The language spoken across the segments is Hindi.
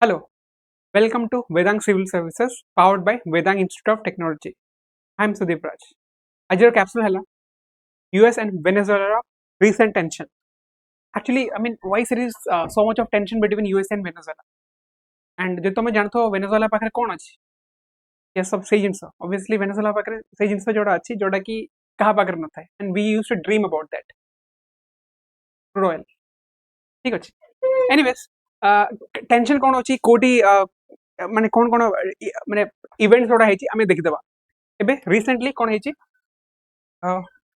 Hello, welcome to Vedang Civil Services powered by Vedang Institute of Technology. I am Sudeep Raj. Ajir capsule hela US and Venezuela recent tension. Actually, I mean, why there is so much of tension between US and Venezuela? And जो तुम्हें जानते हो वेनेजुएला पाखरे कौन अछि? ये सब सही जिनस. Obviously, वेनेजुएला पाखरे सही जिनस जोड़ा अछि जोड़ा कि कहाँ पाखरे न था. And we used to dream about that. Crude oil. ठीक अछि. Anyways, tension कौन अछि? कोटी माने कौन कौन माने इवेंट्स जोड़ा है ची हमें देखी दबा. एबे recently कौन है ची?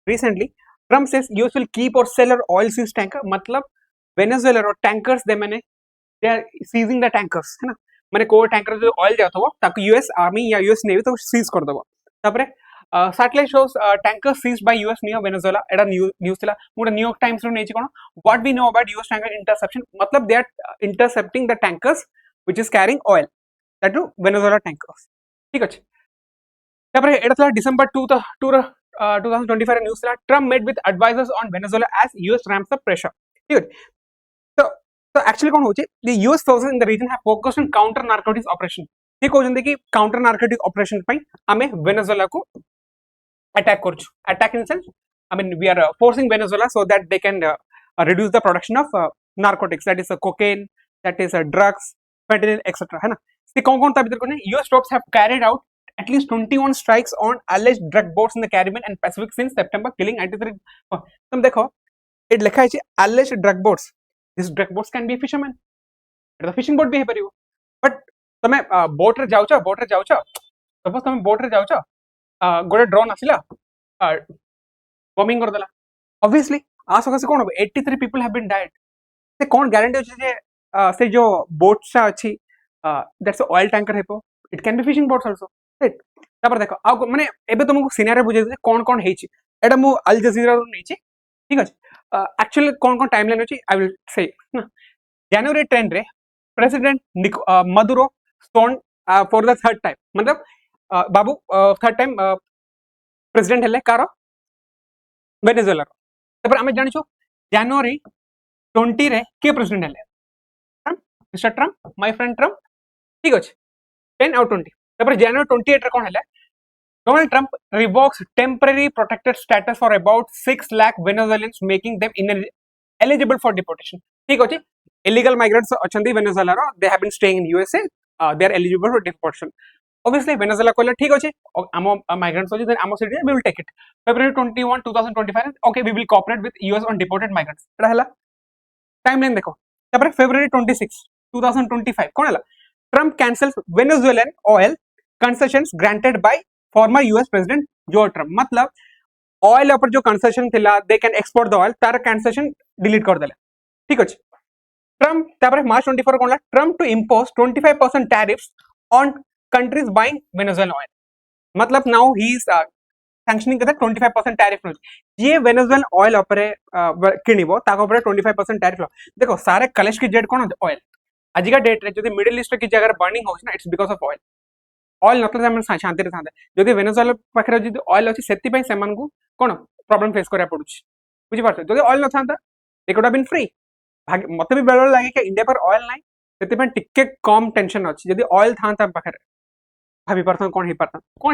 Recently Trump says US will keep or sell our oil seized tanker. मतलब वेनेजुएला रो टैंकर्स दे मैंने they are seizing the tankers है ना. माने कोई टैंकर जो ऑयल जाता हो ताकि यूएस आर्मी या यूएस नेवी तो सीज कर दबो. तापरे satellite shows tanker seized by US near Venezuela एटा न्यूज़ थिला. मोटा न्यूयॉर्क टाइम्स रो नेची कोन what we know about US tanker interception. मतलब they are intercepting the tankers which is carrying oil that to Venezuela tankers. ठीक अछि. तापरे एटा थिला डिसेंबर 2 2025 न्यूज़ थिला. Trump met with advisers on Venezuela as US ramps up pressure. ठीक अछि. तो एक्चुअली कौन होची the US forces in the region have focused on counter narcotics operation. ठीक होजंदे कि काउंटर नारकोटिक्स ऑपरेशन पई हमें वेनेजुएला को अटैक करछु. Attack in sense I mean we are forcing Venezuela so that they can reduce the production of narcotics, that is cocaine, that is drugs, fentanyl, etc. है ना. ये कौन था भीतर कोने US troops have carried out at least 21 strikes on alleged drug boats in the Caribbean and Pacific since September, killing 93. तुम देखो it लिखा है alleged drug boats. These drug boats can be a fisherman. It's a fishing boat भी है परियो. But तमे बोट रे जाउछ सपोज तमे बोट रे जाउछ गोटे ड्रोन आसिला बॉम्बिंग कर देला. ऑब्वियसली आ सका से कोन 83 पीपल हैव बीन डाइड. से कोन गारंटी अछि जे से जो बोट सा अछि दैट्स ऑयल टैंकर हेपो. It can be fishing boats also. Right. तापर देखो आ माने एबे तुमको सिनेरियो बुझे जे कोन हेछि. एटा मु अल जजीरा रो नेछि. ठीक अछि. एक्चुअली कोन टाइमलाइन अछि आई विल से. जनवरी 10 रे president Maduro stone for the third time. मतलब बाबू थर्ड टाइम प्रेसिडेंट हेले कार वेनेजुएला. तापर आमे जानिछो जनवरी 20 रे के प्रेसिडेंट हेले mister Trump, my friend Trump. ठीक अछि. 10 आउट 20. तापर जनवरी 28 रे कोन हेले Donald Trump revokes temporary protected status for about 6 lakh Venezuelans, making them eligible for deportation. ठीक अछि. Illegal migrants अछंदी वेनेजुएला रो. They have been staying in USA. They are eligible for deportation. Obviously Venezuela कहले ठीक अछि. आमो migrants अछि, then Amo citizen we will take it. February 21 2025 okay we will cooperate with US on deported migrants. एटा हला टाइमलाइन देखो. तापर February 26 2025 कोन हला Trump cancels Venezuelan oil concessions granted by former US president Joe Trump. मतलब ऑयल ऊपर जो कंसेशन थिला they can export the oil तार कंसेशन डिलीट कर देले. ठीक अछि. ट्रम्प तापर मार्च 24 कोनला Trump to impose 25% tariffs on countries buying Venezuelan oil. मतलब नाउ ही इज सैंक्शनिंग करता 25% टैरिफ नो. ये वेनेजुएलन ऑयल ऊपर किनिबो ताको ऊपर 25% टैरिफ. देखो सारे कलेश की जेड कोन ऑयल. आज का डेट रे जदी मिडिल ईस्ट की जगह बर्निंग होछ ना it's because of oil. Oil नतले हम शांति रे थांदे. जदी वेनेजुएला पाखरे जदी ऑयल अछि सेति पई सेमान को कोन प्रॉब्लम फेस करिया पडुछ. बुझि पारछ. जदी ऑयल न थांदा they could have been free. मते भी बेल लागे कि इंडिया पर ऑयल नाही सेति पई टिके कम टेंशन अछि. जदी ऑयल थांता पाखरे भाबी परथन कोन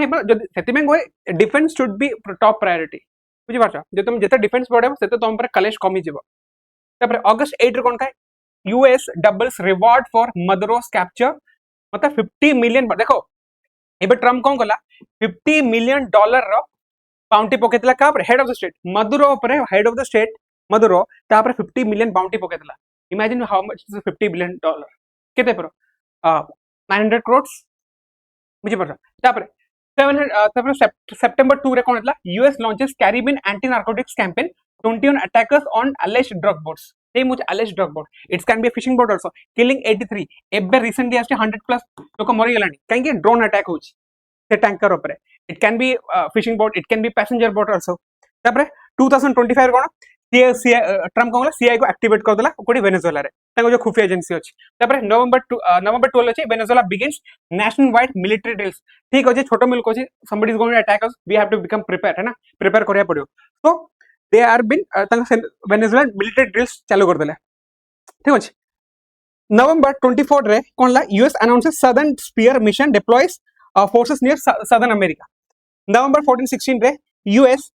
हे पर जदी सेति में गोय defence should be top priority. बुझि पारछ. जे तुम जेते डिफेंस बढ़ेबो सेते तुम पर कलेश कमी जेबो. तापर अगस्त 8 रे कोन थाय US doubles reward for Maduro's capture. मतलब 50 मिलियन. देखो एबे ट्रम्प कोन कला $50 मिलियन रो बाउंटी पकेतला का पर head of the state Maduro पर head of the state Maduro ता पर 50 मिलियन बाउंटी पकेतला. Imagine how much is $50 billion. केते पर 900 crores. बुझि पर. तापर 700 तापर सितंबर 2 रे कोन हतला US launches Caribbean anti narcotics campaign 21 attackers on alleged drug boats. they much alleged drug boat. It can be a fishing boat also, killing 83. एबे recently आस्ते 100 plus लोक मरि गेलानी काहे कि ड्रोन अटैक होछि से टैंकर ऊपर. It can be fishing boat, it can be passenger boat also. तापर 2025 कोन ट्रम्प कोन सीआई को एक्टिवेट कर देला कोडी वेनेजुएला रे ताको जो खुफिया एजेंसी अछि. तापर नवंबर 12 अछि Venezuela begins national wide military drills. ठीक अछि. छोटो मिल्क अछि somebody is going to attack us, we have to become prepared है ना. प्रिपेयर करिया पड़ियो. तो they are been Venezuela military drills चालू कर देले. ठीक अछि. November 24 रे कौन ला US announces Southern Spear mission deploys forces near Southern America. November 14-16 रे US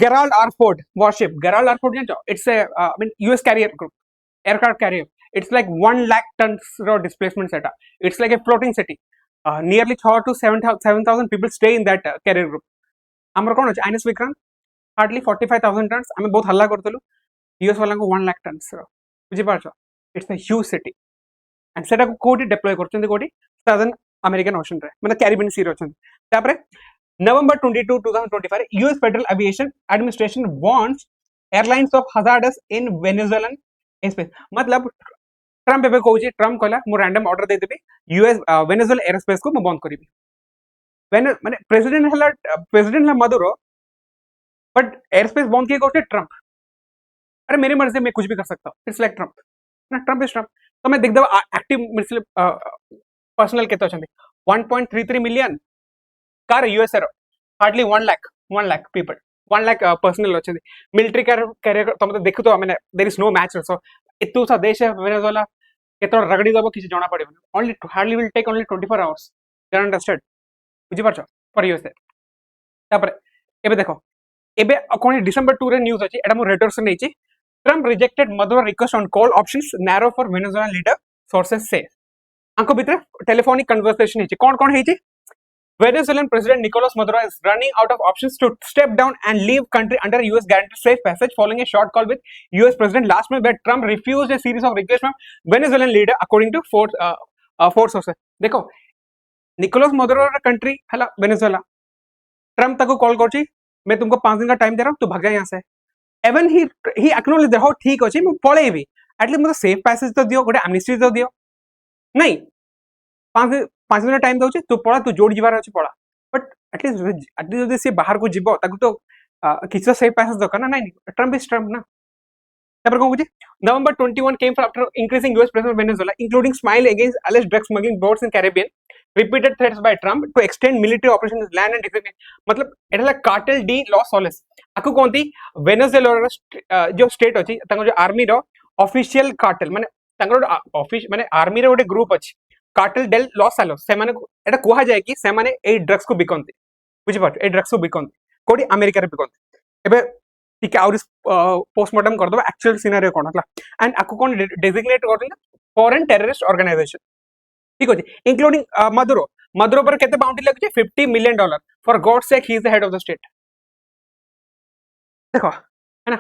Gerald R. Ford warship. Gerald R. Ford it's a US carrier group, aircraft carrier. It's like 1 lakh tons displacement setup. It's like a floating city. Nearly 6 to 7,000 people stay in that carrier group. आमर कौन अछि आइनस विक्रांत हार्डली 45,000 टन्स आमे बहुत हल्ला करतलु यूएस वाला को 1 लाख टन्स बुझी पारछ it's a huge city and सेटा को कोडी डिप्लॉय करछन कोडी सदर्न अमेरिकन ओशन रे मतलब कैरिबियन सी रे छन तापरे नवंबर 22 2025 US federal aviation administration warns airlines of hazardous in Venezuelan airspace मतलब ट्रम्प एबे कहउची ट्रम्प कहला मु रैंडम ऑर्डर दे देबी यूएस वेनेजुएला एयरस्पेस को मु बंद करिबी माने प्रेसिडेंट मदुरो बट एयरस्पेस बंद किए कौटे ट्रम्प अरे मेरी मर्जी मैं कुछ भी कर सकता हूँ इट्स लाइक ट्रम्प ना ट्रम्प इज ट्रम्प तो मैं देखदे एक्टिव पर्सनल केते अछंती 1.33 मिलियन कार यूएस रो hardly 1 lakh people 1 lakh personnel अछंती मिलिटरी कैरियर तुम तो देखु तो माने there is no match so इतु सा देश है वेनेजुएला केतो रगड़ी दबो किसी जाना पड़े only hardly will take only 24 hours you understand बुझी पारछ फॉर यूएस तापर एबे देखो एबे कोन डिसेंबर 2 रे न्यूज़ अछि एटा मो रेटर्स नै छि Trump rejected Maduro request on call options narrow for Venezuela leader sources से आंको भीतर टेलीफोनिक कन्वर्सेशन हिची कोन हिची Venezuelan President Nicolas Maduro is running out of options to step down and leave country under US guaranteed safe passage following a short call with US President last month where Trump refused a series of requests from Venezuelan leader according to four sources देखो निकोलस मदुरो कंट्री हला वेनेजुएला ट्रम्प तक कॉल करची मैं तुमको 5 दिन का टाइम दे रहा हूं तू भाग जा यहां से एवन ही एक्नॉलेज दे हो ठीक अछि मैं पळेबी एटलीस्ट मतलब सेफ पैसेज तो दियो गोटे एमनेस्टी तो दियो नहीं 5 दिन टाइम दउची तू पळा तू जोड़ जिवार अछि पळा बट एटलीस्ट जदी से बाहर को जिवो ताकू तो किछ सेफ पैसेज दरकार ना नहीं ट्रम्प इज ट्रम्प ना तापर कोन बुझी नवंबर 21 came after increasing US presence in Venezuela including smile against alleged drug smuggling boats in Caribbean repeated threats by Trump to extend military operations in land and मतलब एटा कार्टेल डी लॉस सॉलेस आकु कोंती वेनेजुएला जो स्टेट अछि तांको जो आर्मी रो ऑफिशियल कार्टेल माने तांको ऑफिस माने आर्मी रो गोटे ग्रुप अछि कार्टेल डेल लॉस सॉलेस से माने एटा कोहा जाय कि से माने ए ड्रग्स को बिकंती बुझि पाट ए ड्रग्स को बिकंती कोडी अमेरिका रे बिकंती एबे ठीक आउर पोस्टमार्टम कर दबा एक्चुअल सिनेरियो कोन हला एंड आकु कोन डेजिग्नेट करथिन फॉरेन टेररिस्ट ऑर्गेनाइजेशन ठीक अछि इंक्लूडिंग मदुरो पर केते बाउंड्री लगछि $50 million for God sake he is the head of the state देखो है ना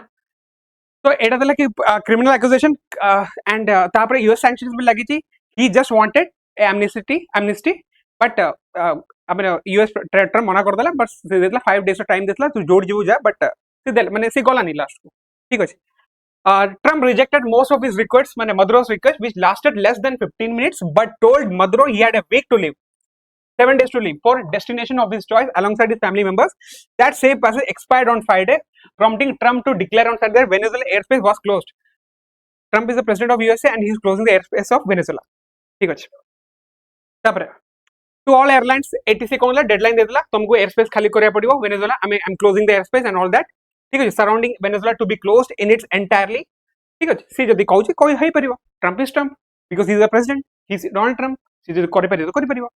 तो एटा दला कि क्रिमिनल एक्यूजेशन एंड तापर यूएस सैंक्शंस भी लागि छि he just wanted amnesty but आमे यूएस ट्रेटर मना कर दला बट से देतला 5 डेज टाइम देतला तू जोड़ जिवु जा बट से देल माने से गलानी लास्ट को ठीक अछि Trump rejected most of his requests, Maduro's request, which lasted less than 15 minutes, but told Maduro he had a week to leave, 7 days to leave for destination of his choice alongside his family members. That safe passage expired on Friday, prompting Trump to declare on Saturday that Venezuela airspace was closed. Trump is the president of USA and he is closing the airspace of Venezuela. ठीक अछि तापर to all airlines ATC कोनला डेडलाइन देतला तुमको airspace खाली करिया पड़िबो Venezuela I am closing the airspace and all that ठीक है surrounding Venezuela to be closed in it's entirely ठीक है सी जदी कहउची कोइ हई परिबो Trump is Trump because he is the president he is Donald Trump सी जदी करि परिबो तो करि परिबो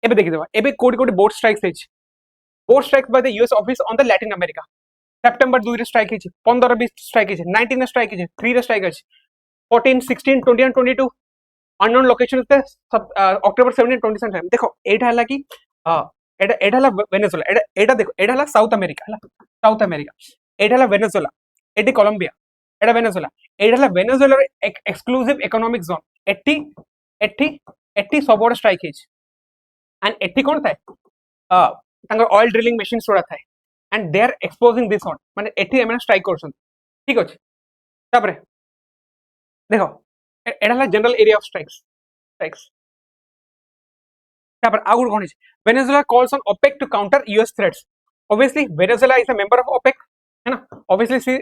एबे देखि देबा एबे कोडी बोट स्ट्राइक्स हेछि boat strikes by the US office on the Latin America September 2 रे स्ट्राइक हेछि 15 20 स्ट्राइक हेछि 19 रे स्ट्राइक हेछि 3 रे स्ट्राइक हेछि 14 16 20 एंड 22 अननोन लोकेशंस पे अक्टोबर 17 27 देखो एटा हला कि एटा हला वेनेजुएला एटा देखो एटा हला साउथ अमेरिका एटा हला वेनेजुएला एटी कोलंबिया एटा वेनेजुएला एटा हला वेनेजुएला एक्सक्लूसिव इकोनॉमिक जोन एटी सबोड स्ट्राइक हेछि एंड एटी कोन थाय तांगर ऑयल ड्रिलिंग मशीन सोडा थाय and they are exposing this on माने एटी एमन स्ट्राइक करछन ठीक अछि तापरे देखो एटा हला जनरल एरिया ऑफ स्ट्राइक्स तापर आउर कोन अछि Venezuela calls on OPEC to counter US threats obviously Venezuela is a member of OPEC है ना obviously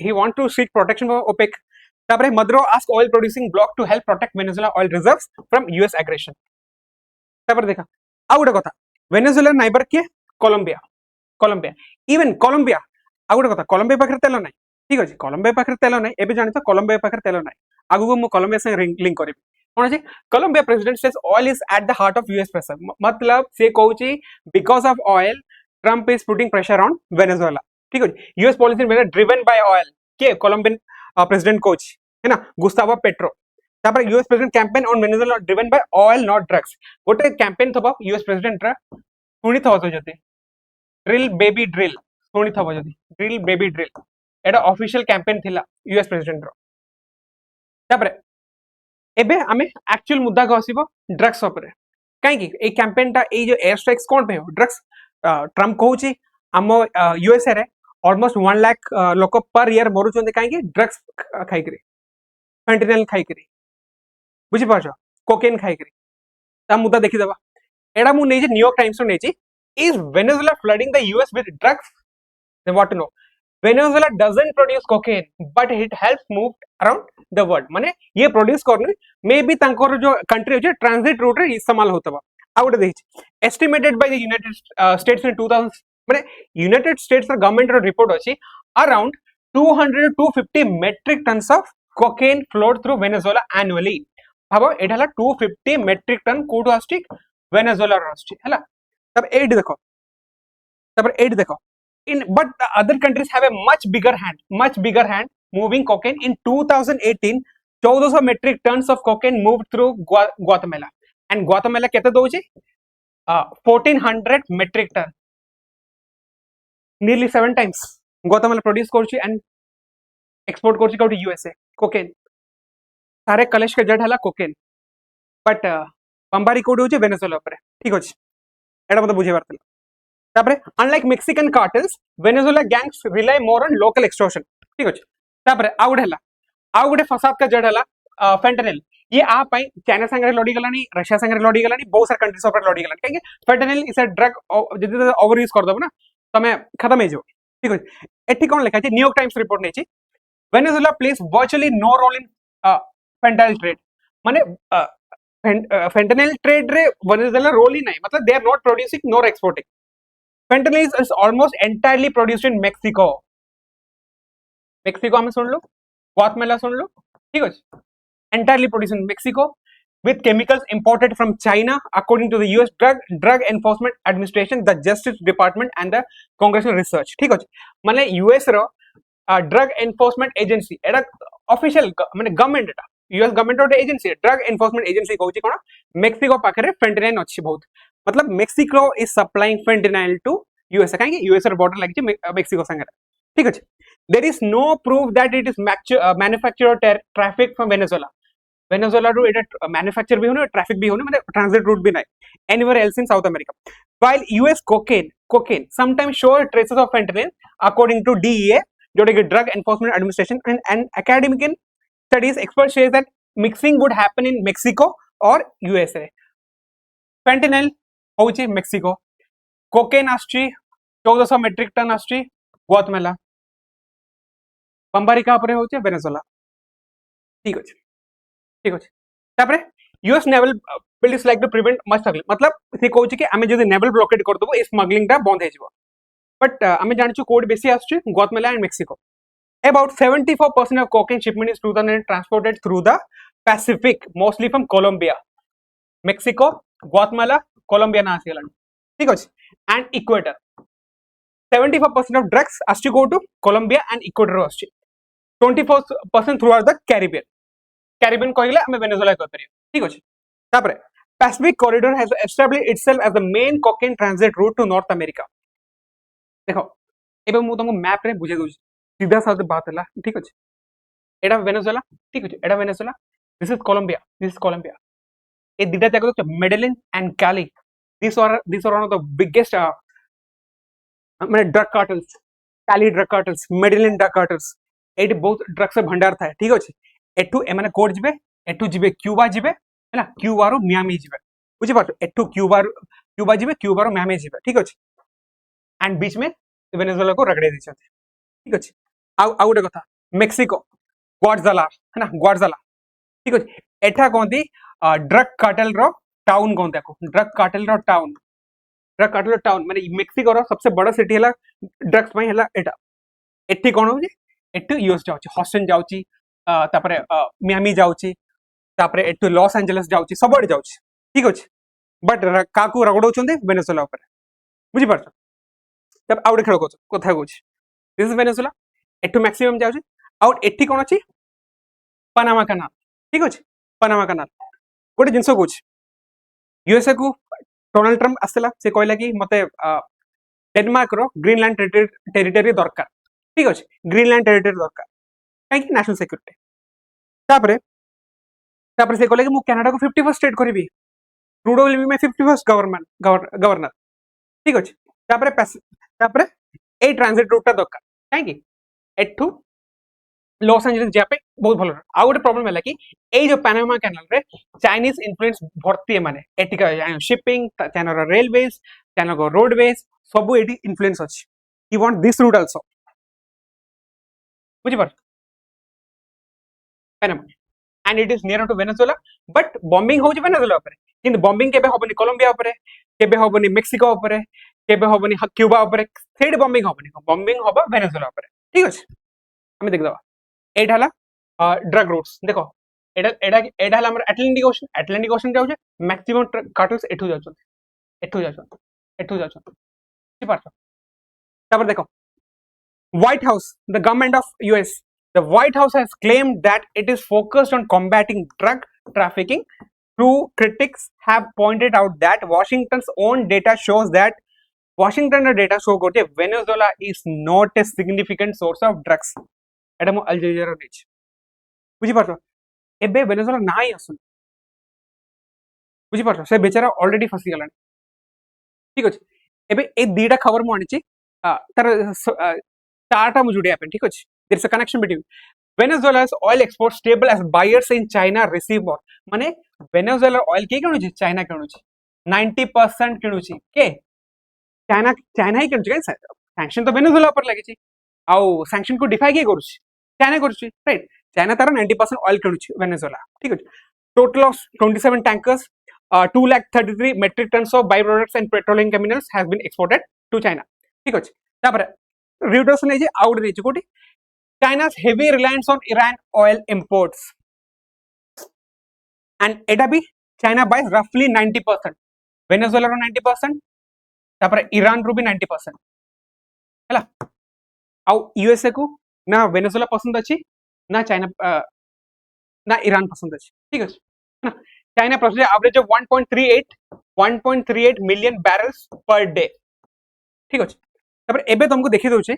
he want to seek protection from OPEC तापर Maduro ask oil producing bloc to help protect Venezuela oil reserves from US aggression तापर देखा आ गुटे कथा Venezuela नाइबर के कोलंबिया इवन कोलंबिया आ गुटे कथा कोलंबिया पाखरे तेल नै ठीक अछि कोलंबिया पाखरे तेल नै एबे जानि त कोलंबिया पाखरे तेल नै आगु को मु कोलंबिया से लिंक करी कोन अछि Colombia president says oil is at the heart of US pressure मतलब से कहउची because of oil Trump is putting pressure on Venezuela ठीक अछि US policy were driven by oil के कोलंबियन प्रेसिडेंट कोच है ना गुस्तावो पेट्रो तापर US president campaign on Venezuela driven by oil not drugs गोटे कैंपेन थबो यूएस प्रेसिडेंट रा सुनी थबो तो जति ड्रिल बेबी ड्रिल सुनी थबो जति ड्रिल बेबी ड्रिल एटा ऑफिशियल कैंपेन थिला यूएस प्रेसिडेंट रो तापर एबे आमे एक्चुअल मुद्दा को आसीबो ड्रग्स ऊपर काहे कि ए कैंपेन टा ए जो एयर स्ट्राइक्स कोन पे ड्रग्स ट्रम्प कहउची हम यूएसए रे ऑलमोस्ट 1 लाख लोक पर ईयर मरु चंदे काहे कि ड्रग्स खाइ करी फेंटेनिल खाइ करी बुझी पाछो कोकेन खाइ करी ता मुद्दा देखि देबा एडा मु नै जे न्यूयॉर्क टाइम्स रो नै छी is Venezuela flooding the US with drugs they want to know Venezuela doesn't produce cocaine but it helps move around the world माने ये प्रोड्यूस करने मे बी तांकर जो कंट्री होचे ट्रांजिट रूट रे इस्तेमाल होतबा आ गोटे देखि estimated by the United States in 2000 माने यूनाइटेड स्टेट्स र गवर्नमेंट रो रिपोर्ट अछि around 200 to 250 metric tons of cocaine flowed through Venezuela annually भाबो एठाला 250 मेट्रिक टन कोड आस्टी वेनेजुएला रो आस्टी हला तब 8 देखो तब 8 देखो in but the other countries have a much bigger hand moving cocaine in 2018 1400 metric tons of cocaine moved through Guatemala and Guatemala kete doji 1400 metric ton nearly 7 times Guatemala produce करछि and export करछि काउटी USA cocaine सारे कलेश के जड हला cocaine but पंबारी कोड होछि वेनेजुएला पर ठीक अछि एडा मते बुझे बारतला तापरे unlike Mexican cartels Venezuela gangs rely more on local extortion ठीक अछि तापरे आउ गुडे फसाद का जड हला फेंटेनिल ये आ पई चाइना संगे लड़ी गलानी रशिया संगे लड़ी गलानी बहुत सारे कंट्रीज ऊपर लड़ी गलानी काहे फेंटेनिल इज अ ड्रग जदि ओवर यूज कर दबो ना तमे खत्म हे जो ठीक अछि एठी कोन लिखा छै न्यूयॉर्क टाइम्स रिपोर्ट नै छै Venezuela plays virtually no role in fentanyl trade माने फेंटेनिल ट्रेड रे वेनेजुएला रोल ही नहीं मतलब they are not producing nor exporting Fentanyl is almost entirely produced in Mexico. Mexico हमें सुन लो, Guatemala सुन लो, ठीक है? Entirely produced in Mexico with chemicals imported from China, according to the U.S. Drug Enforcement Administration, the Justice Department, and the Congressional Research. ठीक है? माने US रो Drug Enforcement Agency, एडा official माने government एटा, US government रो agency, Drug Enforcement Agency कहउची कोना Mexico पाखरे fentanyl अछि बहुत. मतलब Mexico is supplying fentanyl to USA काहे यूएसए बॉर्डर लागी मेक्सिको संगे ठीक अछि there is no proof that it is manufactured और traffic from Venezuela to it manufacture भी होने ट्रैफिक भी होने मतलब ट्रांजिट रूट भी नहीं anywhere else in South America while US cocaine sometimes show traces of fentanyl according to DEA जोटे कि Drug Enforcement Administration and academic studies expert share that mixing would happen in Mexico और यूएसए फेंटेनिल होची मेक्सिको कोकेन आछी 1400 मेट्रिक टन आछी ग्वाटेमाला पंबारिका परे होचे वेनेजुएला ठीक अछि तापरे US naval buildings like to prevent much smuggling मतलब से कहउची कि हमें जदी नेवल ब्लॉकेड कर दबो ए स्मगलिंग टा बंद हे जिवो बट हमें जानिछु कोड बेसी आछी Guatemala and Mexico about 74% of cocaine shipment is 2000 transported through the Pacific mostly from Colombia Mexico Guatemala Colombia ना आसी गलानी ठीक अछि and Ecuador 74% of drugs आसी go to Colombia and Ecuador आसी 24% throughout the Caribbean कहले हमें वेनेजुएला कह परियो ठीक अछि तापरे Pacific corridor has established itself as the main cocaine transit route to North America देखो एबे मु तुमको मैप रे बुझे दउछी सीधा साधा बात हला ठीक अछि एडा वेनेजुएला ठीक अछि एडा वेनेजुएला दिस इज कोलंबिया ए दिटा जाको तो Medellin and Cali these are one of the biggest माने drug cartels Cali drug cartels Medellin drug cartels एटी बहुत ड्रग्स भंडार था ठीक अछि एटू ए माने कोड जिबे एटू जिबे क्यूबा जिबे हैला क्यूबा रो मियामी जिबे बुझि पाछो एटू क्यूबा जिबे क्यूबा रो मियामी जिबे ठीक अछि एंड बीच में वेनेजुएला को रगड़े दै छथि ठीक अछि आउ गोटे कथा मेक्सिको ग्वाडजाला ठीक अछि एठा कोंदी ड्रग कार्टेल रो टाउन कोन देखो ड्रग कार्टेल रो टाउन माने मेक्सिको रो सबसे बड़ा सिटी हला ड्रग्स पई हला एटा एठी कोन होजी एठी यूएस जाउची हॉस्टन जाउची तापरे मियामी जाउची तापरे एटू लॉस एंजेलिस जाउची सबड जाउची ठीक अछि बट काकू रगडौचंदे वेनेजुएला ऊपर बुझी पारछ तब आउटे खेल कथा कहूँ दिस इज वेनेजुएला एटू मैक्सिमम जाउची आउट एठी कोन अछि पनामा कनाल ठीक अछि पनामा कनाल गोटे जिंस कहूँ यूएसए को डोनाल्ड ट्रम्प आसला से कहला कि मते डेनमार्क रो ग्रीनलैंड टेरिटरी दरकार ठीक अछि ग्रीनलैंड टेरिटरी दरकार काहे नेशनल सिक्योरिटी तापरे तापरे से कहले कि मु कनाडा को 51st स्टेट करबी Trudeau will be my 51st governor ठीक अछि तापरे ए ट्रांजिट रूट ता दरकार काहे एठू लॉस एंजेलिस जापे बहुत भलो आ गोटे प्रॉब्लम है कि ए जो पनामा कैनाल रे चाइनीज इन्फ्लुएंस भर्ती माने एटिका शिपिंग चाइना रो रेलवेज चाइना को रोडवेज सब एटी इन्फ्लुएंस अछि he want this route also बुझी पार Panama and it is near to Venezuela but bombing होउची वेनेजुएला ऊपर किंतु बॉम्बिंग केबे होबनी कोलंबिया ऊपर केबे होबनी मेक्सिको ऊपर केबे होबनी क्यूबा ऊपर सेड बॉम्बिंग होबा वेनेजुएला ऊपर ठीक अछि हमें देख दवा एटा हला ड्रग रूट्स देखो एटा हला हमर अटलांटिक ओशन जाउछे मैक्सिमम कार्टल्स एठू जाउछन ठीक पारछ तापर देखो White House, the government of US, the White House has claimed that it is focused on combating drug trafficking. True critics have pointed out that Washington's own data shows that Washington's data show that Venezuela is not a significant source of drugs. एटा मो अल जजीरा नेच बुझी पारछ एबे वेनेजुएला नाही आसुन बुझी पारछ से बेचारा ऑलरेडी फसी गलान ठीक अछि एबे ए दीटा खबर मो आनिछि तार चार्ट हम जुड़िया पे ठीक अछि there is a connection between Venezuela's oil exports stable as buyers in China receive more माने वेनेजुएला ऑयल के किनुछि चाइना किनुछि 90% किनुछि के चाइना ही किनुछि सैंक्शन तो वेनेजुएला पर लागिछि आउ सैंक्शन को डिफाई के करूछि चाइना करूछि राइट चाइना तार 90% ऑयल किनुछि वेनेजुएला ठीक अछि total of 27 tankers 2,33 metric tons of byproducts and petroleum chemicals have been exported to China ठीक अछि तापर Reuters ने जे आउट देछि कोठी China's heavy reliance on Iran oil imports and एटा भी China buys roughly 90% Venezuela रो 90% तापर ईरान रो भी 90% हला आउ यूएसए को ना वेनेजुएला पसंद अछि ना चाइना ना ईरान पसंद अछि ठीक अछि ना China produce average of 1.38 million barrels per day ठीक अछि तापर एबे तुमको देखि दोछे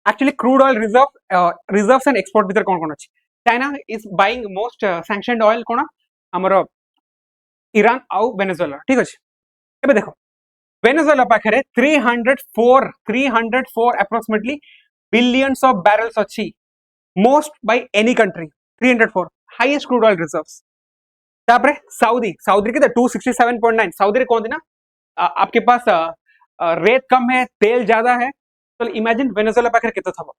actually crude oil reserves and export भीतर कोन अछि China is buying most sanctioned oil कोन हमरो ईरान आउ वेनेजुएला ठीक अछि एबे देखो वेनेजुएला पाखरे 304 approximately billions of barrels अछि most by any country 304 highest crude oil reserves तापरे सऊदी के 267.9 सऊदी रे कोन दिना आपके पास रेत कम है तेल ज्यादा है तो इमेजिन वेनेजुएला पाखरे केते थबो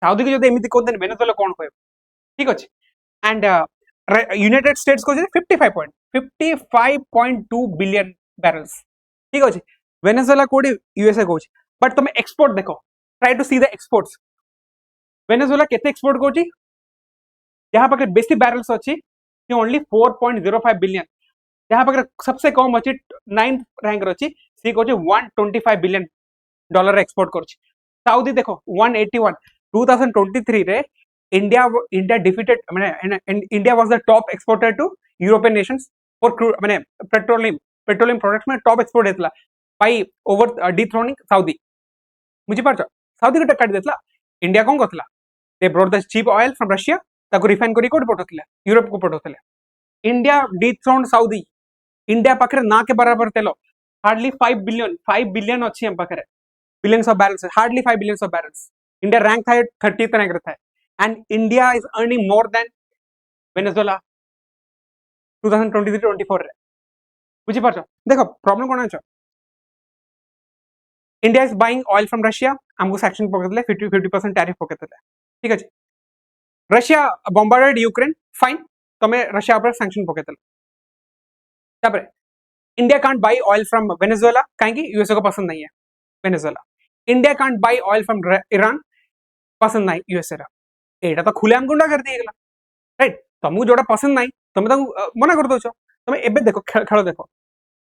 सऊदी के जदि एमिति कोन दिन वेनेजुएला कोन होय ठीक अछि एंड यूनाइटेड स्टेट्स को 55.2 बिलियन बैरल्स ठीक अछि वेनेजुएला कोडी यूएसए को बट तुम एक्सपोर्ट देखो try to see the exports Venezuela केते एक्सपोर्ट कोची जहां पर बेसी बैरल्स अछि ओनली 4.05 बिलियन जहां पर सबसे कम अछि 9th रैंक रछि सी कोची 125 बिलियन डॉलर एक्सपोर्ट करछि सऊदी देखो 181 2023 रे इंडिया डिफीटेड माने India was the top exporter to European nations for crude माने पेट्रोलियम प्रोडक्ट्स में टॉप एक्सपोर्ट हेतला बाय ओवर डिथ्रोनिंग सऊदी बुझी पारछ सऊदी को टक्का देतला इंडिया कोन करतला they brought the cheap oil from Russia ताको रिफाइन करी कोड पठोतले यूरोप को पठोतले इंडिया डिथ्रोन सऊदी इंडिया पाखरे ना के बराबर तेलो हार्डली 5 बिलियन अछि हम पाखरे billions of barrels hardly 5 billions of barrels India rank था 30th रैंक रहता है and India is earning more than Venezuela 2023-24 रे बुझी पारछ देखो प्रॉब्लम कोन छ India is buying oil from Russia हमको सैंक्शन पकेतले 50% टैरिफ पकेतले ठीक अछि रशिया बॉम्बार्डेड यूक्रेन फाइन तमे रशिया पर सैंक्शन पकेतले तापर India can't buy oil from Venezuela काहे कि यूएसए को पसंद नहीं है Venezuela India can't buy oil from Iran पसंद नहीं यूएसए रा एटा तो खुलेआम गुंडा कर दिएगला राइट तुमको जोटा पसंद नहीं तुम मना कर दौच तुम एबे देखो खेल देखो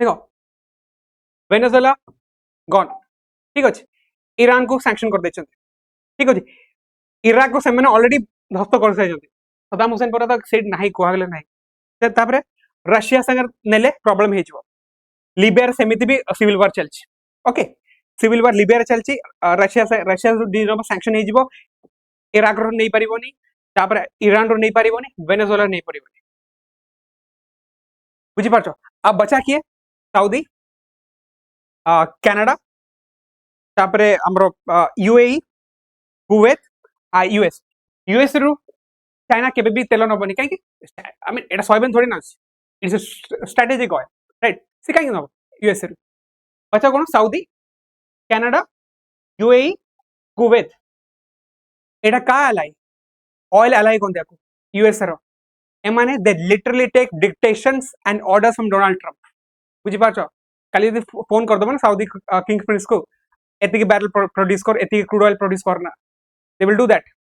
देखो वेनेजुएला गन ठीक अच्छे ईरान को सैंक्शन कर देछन ठीक अच्छे इराक को से ऑलरेडी ध्वस्त कर सारी सदाम हुसैन पर तो से नहीं कहले नहीं तापरे रशिया संगे नेले प्रॉब्लम हो लिबिया सेमिति भी सिविल वार चलछि ओके सिविल वार लिबिया चलछि रशिया सैंक्शन हो इराक रो नहीं परिबोनी तापर ईरान रो नहीं परिबोनी वेनेजुएला नहीं परिबोनी बुझी पारछो अब बचा किए सऊदी कनाडा तापरे हमरो यूएई कुवैत यूएस यूएस रु चाइना केबे भी तेल नबनी कहीं आई मीन एटा सोयाबीन थोड़ी ना it's a strategic oil right से कहीं नब यूएस रु बचा कोन सऊदी कनाडा यूएई कुवैत एटा का अलाई ऑयल अलाई कोन देखो यूएस रो एमाने they literally take dictations and orders from Donald Trump बुझी पारछो काली यदि फोन कर दबो ना सऊदी किंग प्रिंस को एतिकी बैरल प्रोड्यूस कर एतिकी क्रूड ऑयल प्रोड्यूस करना दे विल डू दैट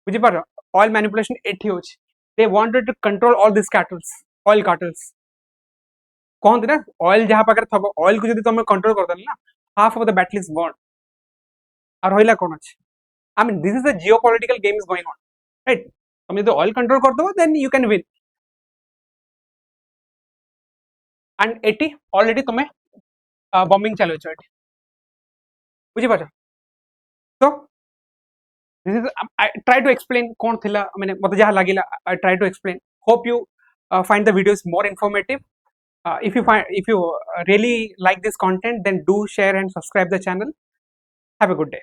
बुझी पारछो ऑयल मैनिपुलेशन एठी होछि they wanted to control all this cartels oil cartels कहते ना ऑयल जहाँ पाखे थब ऑयल को जब तुम कंट्रोल कर ना half of the battle is won और रहा कौन अच्छे I mean this is the geopolitical game is going on right तुम जो ऑयल कंट्रोल कर दो then you can win and एटी ऑलरेडी तुम्हें बॉम्बिंग चलो बुझी पार तो this is I try to explain कौन थिला मैंने मत जहाँ लगे I try to explain hope you find the videos more informative if you really like this content then do share and subscribe the channel have a good day